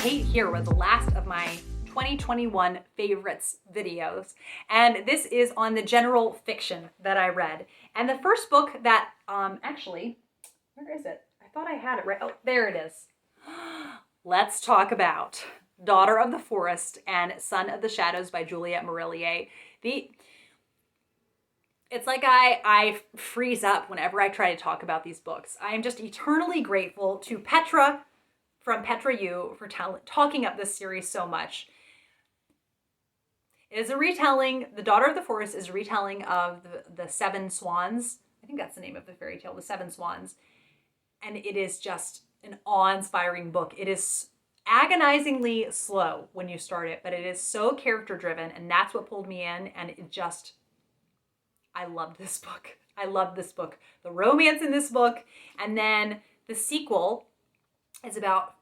right here with the last of my 2021 favorites videos. And this is on the general fiction that I read. And the first book that, actually, where is it? I thought I had it right. Oh, there it is. Let's talk about Daughter of the Forest and Son of the Shadows by Juliet Marillier. It's like I freeze up whenever I try to talk about these books. I am just eternally grateful to Petra from Petra U for talking up this series so much. It is a retelling. The Daughter of the Forest is a retelling of the Seven Swans. I think that's the name of the fairy tale, the Seven Swans. And it is just an awe-inspiring book. It is agonizingly slow when you start it, but it is so character-driven, and that's what pulled me in, and it just... I loved this book. I loved this book. The romance in this book. And then the sequel is about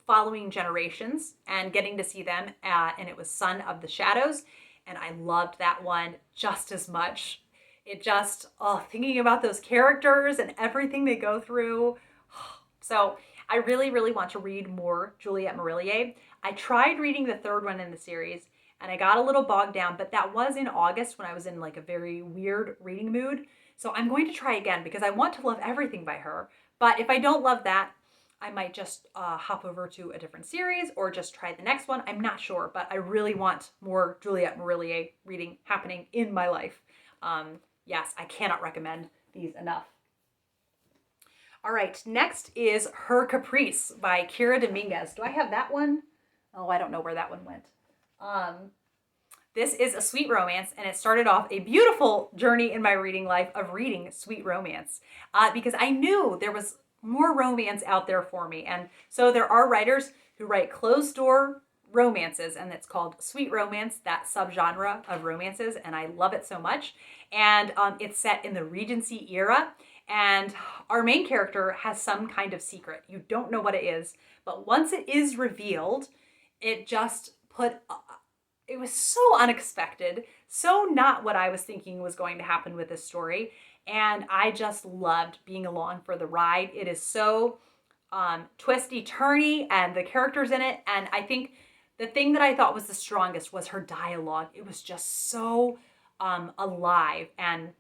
following generations and getting to see them. And it was Son of the Shadows. And I loved that one just as much. It just, thinking about those characters and everything they go through. So I really, really want to read more Juliet Marillier. I tried reading the third one in the series, and I got a little bogged down, but that was in August when I was in like a very weird reading mood. So I'm going to try again because I want to love everything by her. But if I don't love that, I might just hop over to a different series or just try the next one. I'm not sure, but I really want more Juliet Marillier reading happening in my life. Yes, I cannot recommend these enough. All right, next is Her Caprice by Kira Dominguez. Do I have that one? Oh, I don't know where that one went. This is a sweet romance, and it started off a beautiful journey in my reading life of reading sweet romance because I knew there was more romance out there for me. And so there are writers who write closed door romances, and it's called sweet romance, that subgenre of romances, and I love it so much. And it's set in the Regency era, and our main character has some kind of secret. You don't know what it is, but once it is revealed, it just it was so unexpected, so not what I was thinking was going to happen with this story. And I just loved being along for the ride. It is so twisty, turny, and the characters in it. And I think the thing that I thought was the strongest was her dialogue. It was just so alive, and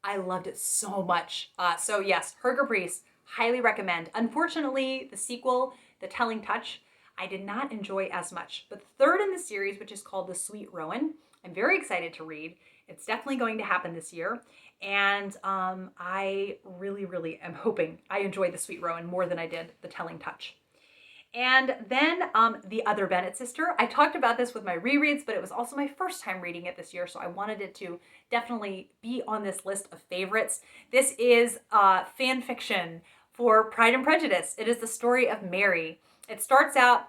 I loved it so much. So yes, Her Caprice, highly recommend. Unfortunately, the sequel, The Telling Touch, I did not enjoy as much. But the third in the series, which is called The Sweet Rowan, I'm very excited to read. It's definitely going to happen this year. And I really, really am hoping I enjoy The Sweet Rowan more than I did The Telling Touch. And then The Other Bennet Sister. I talked about this with my rereads, but it was also my first time reading it this year, so I wanted it to definitely be on this list of favorites. This is fan fiction for Pride and Prejudice. It is the story of Mary. It starts out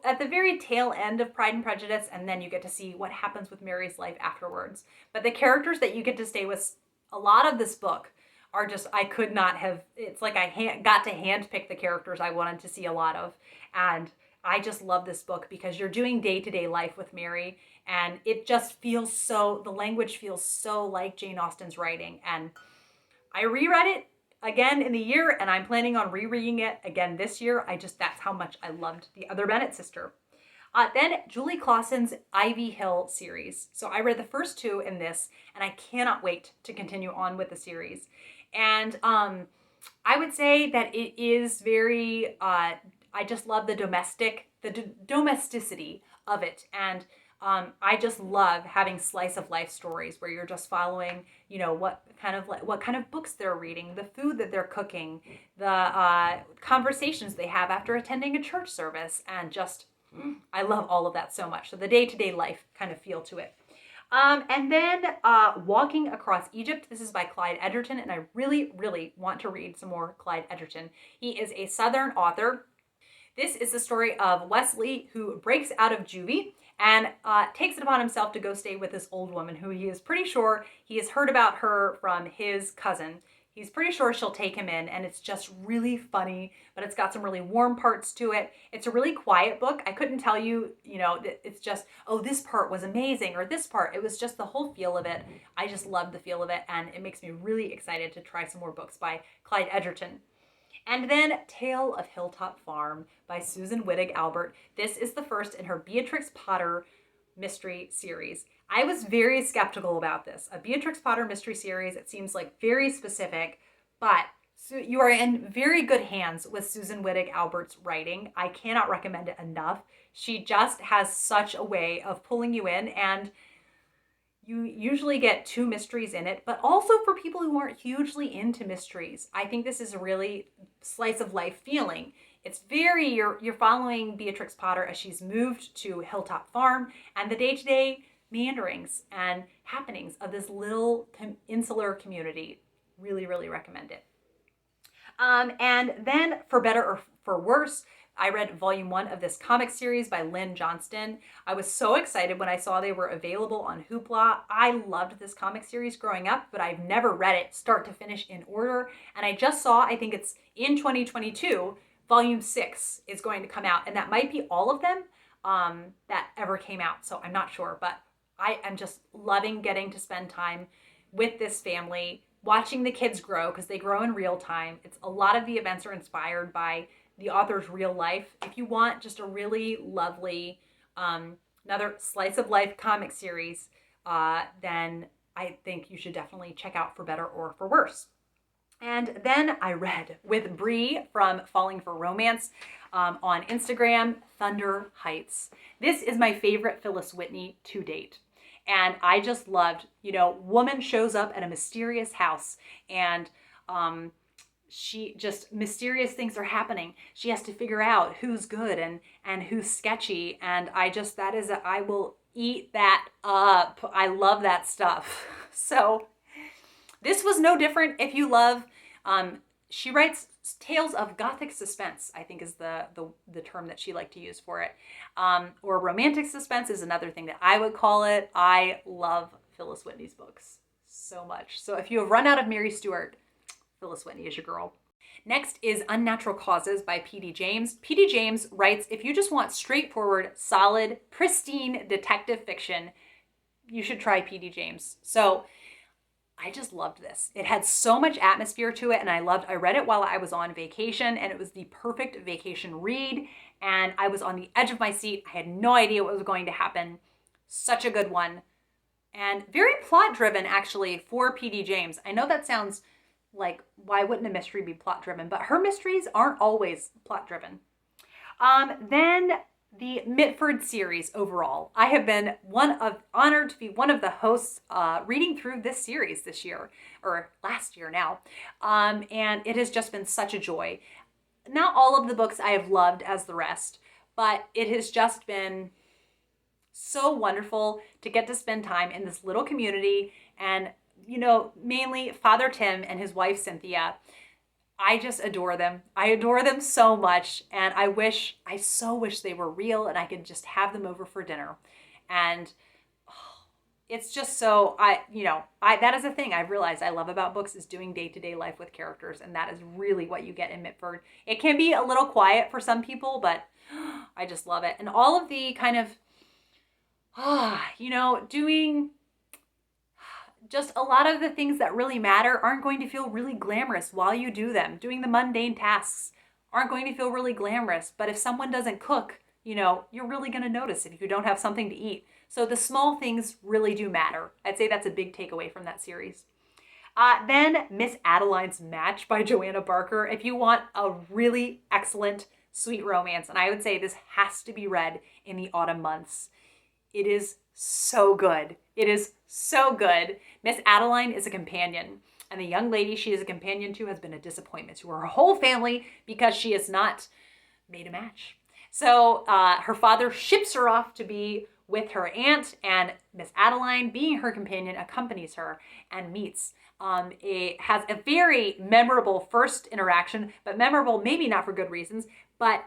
at the very tail end of Pride and Prejudice, and then you get to see what happens with Mary's life afterwards. But the characters that you get to stay with a lot of this book are just, I could not have, it's like I got to handpick the characters I wanted to see a lot of. And I just love this book because you're doing day-to-day life with Mary, and it just feels so, the language feels so like Jane Austen's writing. And I reread it again in the year, and I'm planning on rereading it again this year. That's how much I loved The Other Bennet Sister. Then Julie Klassen's Ivy Hill series. So I read the first two in this, and I cannot wait to continue on with the series. And I would say that it is very, I just love the domesticity of it. And I just love having slice of life stories where you're just following, what kind of books they're reading, the food that they're cooking, the conversations they have after attending a church service, and just, I love all of that so much. So the day-to-day life kind of feel to it. And then Walking Across Egypt. This is by Clyde Edgerton, and I really, really want to read some more Clyde Edgerton. He is a Southern author. This is the story of Wesley, who breaks out of juvie and takes it upon himself to go stay with this old woman who he is pretty sure he has heard about her from his cousin. He's pretty sure she'll take him in, and it's just really funny, but it's got some really warm parts to it. It's a really quiet book. I couldn't tell you, it's just, oh, this part was amazing, or this part. It was just the whole feel of it. I just love the feel of it, and it makes me really excited to try some more books by Clyde Edgerton. And then Tale of Hilltop Farm by Susan Wittig Albert. This is the first in her Beatrix Potter mystery series. I was very skeptical about this. A Beatrix Potter mystery series, it seems like very specific, but so you are in very good hands with Susan Wittig Albert's writing. I cannot recommend it enough. She just has such a way of pulling you in, and you usually get 2 mysteries in it, but also for people who aren't hugely into mysteries, I think this is a really slice of life feeling. It's very, you're following Beatrix Potter as she's moved to Hilltop Farm and the day-to-day meanderings and happenings of this little insular community. Really, really recommend it. And then for better or for worse, I read volume 1 of this comic series by Lynne Johnston. I was so excited when I saw they were available on Hoopla. I loved this comic series growing up, but I've never read it start to finish in order. And I just saw, I think it's in 2022, volume 6 is going to come out. And that might be all of them that ever came out. So I'm not sure, but I am just loving getting to spend time with this family, watching the kids grow because they grow in real time. It's a lot of the events are inspired by the author's real life. If you want just a really lovely, another slice of life comic series, then I think you should definitely check out For Better or For Worse. And then I read with Bree from Falling for Romance on Instagram, Thunder Heights. This is my favorite Phyllis Whitney to date. And I just loved, woman shows up at a mysterious house and she just, mysterious things are happening. She has to figure out who's good and who's sketchy. And I will eat that up. I love that stuff. So this was no different. If you love, she writes tales of gothic suspense, I think is the term that she liked to use for it. Or romantic suspense is another thing that I would call it. I love Phyllis Whitney's books so much. So if you have run out of Mary Stuart, Phyllis Whitney is your girl. Next is Unnatural Causes by P.D. James. P.D. James writes, if you just want straightforward, solid, pristine detective fiction, you should try P.D. James. So I just loved this. It had so much atmosphere to it, and I read it while I was on vacation, and it was the perfect vacation read, and I was on the edge of my seat. I had no idea what was going to happen. Such a good one. And very plot-driven, actually, for P.D. James. I know that sounds like, why wouldn't a mystery be plot-driven? But her mysteries aren't always plot-driven. Then the Mitford series overall. I have been honored to be one of the hosts reading through this series this year, or last year now. And it has just been such a joy. Not all of the books I have loved as the rest, but it has just been so wonderful to get to spend time in this little community and mainly Father Tim and his wife Cynthia. I just adore them. I adore them so much, and I so wish they were real and I could just have them over for dinner. And it's just so, that is a thing I've realized I love about books is doing day-to-day life with characters, and that is really what you get in Mitford. It can be a little quiet for some people, but I just love it. And all of the kind of, doing just a lot of the things that really matter aren't going to feel really glamorous while you do them. Doing the mundane tasks aren't going to feel really glamorous. But if someone doesn't cook, you're really going to notice if you don't have something to eat. So the small things really do matter. I'd say that's a big takeaway from that series. Then Miss Adeline's Match by Joanna Barker. If you want a really excellent, sweet romance, and I would say this has to be read in the autumn months. It is so good. It is so good. Miss Adeline is a companion, and the young lady she is a companion to has been a disappointment to her whole family because she has not made a match. So her father ships her off to be with her aunt, and Miss Adeline, being her companion, accompanies her and meets. Has a very memorable first interaction, but memorable maybe not for good reasons, but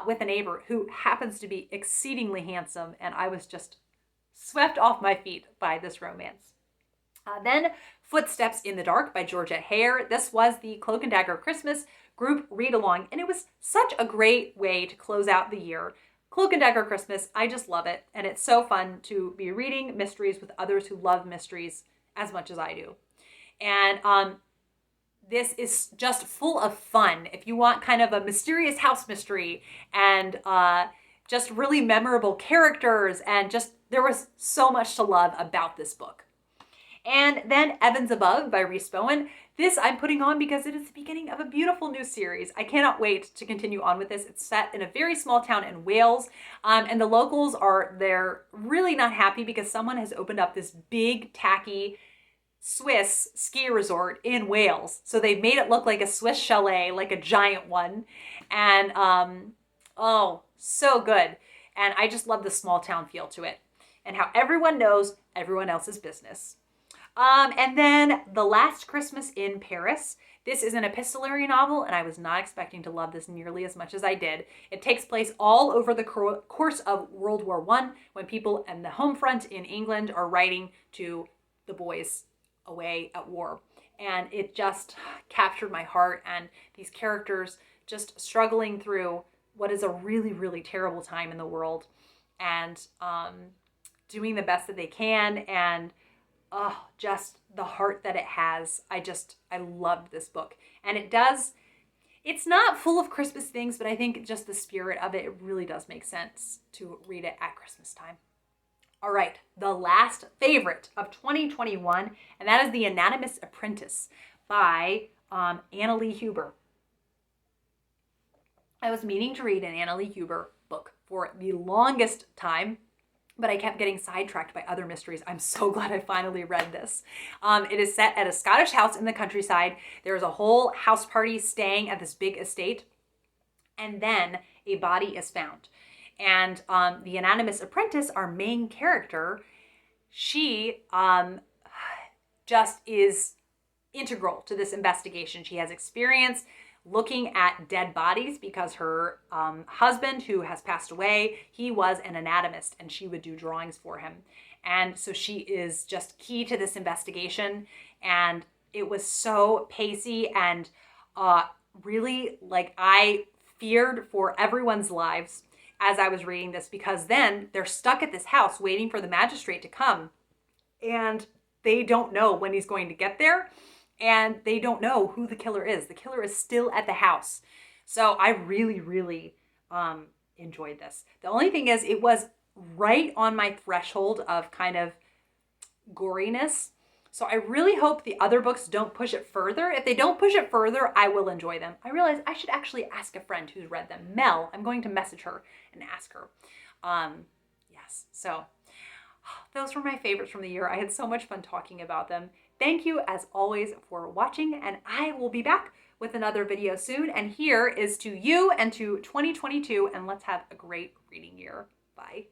with a neighbor who happens to be exceedingly handsome, and I was just swept off my feet by this romance. Then Footsteps in the Dark by Georgette Hare. This was the Cloak and Dagger Christmas group read-along, and it was such a great way to close out the year. Cloak and Dagger Christmas, I just love it, and it's so fun to be reading mysteries with others who love mysteries as much as I do. And this is just full of fun. If you want kind of a mysterious house mystery and just really memorable characters, and just there was so much to love about this book. And then Heavens Above by Rhys Bowen. This I'm putting on because it is the beginning of a beautiful new series. I cannot wait to continue on with this. It's set in a very small town in Wales, and the locals they're really not happy because someone has opened up this big, tacky Swiss ski resort in Wales. So they've made it look like a Swiss chalet, like a giant one. And oh, so good. And I just love the small town feel to it and how everyone knows everyone else's business. And then The Last Christmas in Paris. This is an epistolary novel, and I was not expecting to love this nearly as much as I did. It takes place all over the course of World War I, when people in the home front in England are writing to the boys away at war. And it just captured my heart, and these characters just struggling through what is a really, really terrible time in the world, and doing the best that they can, and just the heart that it has. I loved this book. And it's not full of Christmas things, but I think just the spirit of it really does make sense to read it at Christmas time. All right, the last favorite of 2021, and that is The Anonymous Apprentice by Annalee Huber. I was meaning to read an Annalee Huber book for the longest time, but I kept getting sidetracked by other mysteries. I'm so glad I finally read this. It is set at a Scottish house in the countryside. There's a whole house party staying at this big estate, and then a body is found. And the Anonymous Apprentice, our main character, she just is integral to this investigation. She has experience looking at dead bodies because her husband, who has passed away, he was an anatomist, and she would do drawings for him. And so she is just key to this investigation. And it was so pacey, and really, like, I feared for everyone's lives as I was reading this, because then they're stuck at this house waiting for the magistrate to come, and they don't know when he's going to get there, and they don't know who the killer is. The killer is still at the house. So I really, really enjoyed this. The only thing is, it was right on my threshold of kind of goriness. So I really hope the other books don't push it further. If they don't push it further, I will enjoy them. I realized I should actually ask a friend who's read them. Mel, I'm going to message her and ask her. Yes, so those were my favorites from the year. I had so much fun talking about them. Thank you, as always, for watching, and I will be back with another video soon. And here is to you and to 2022, and let's have a great reading year. Bye.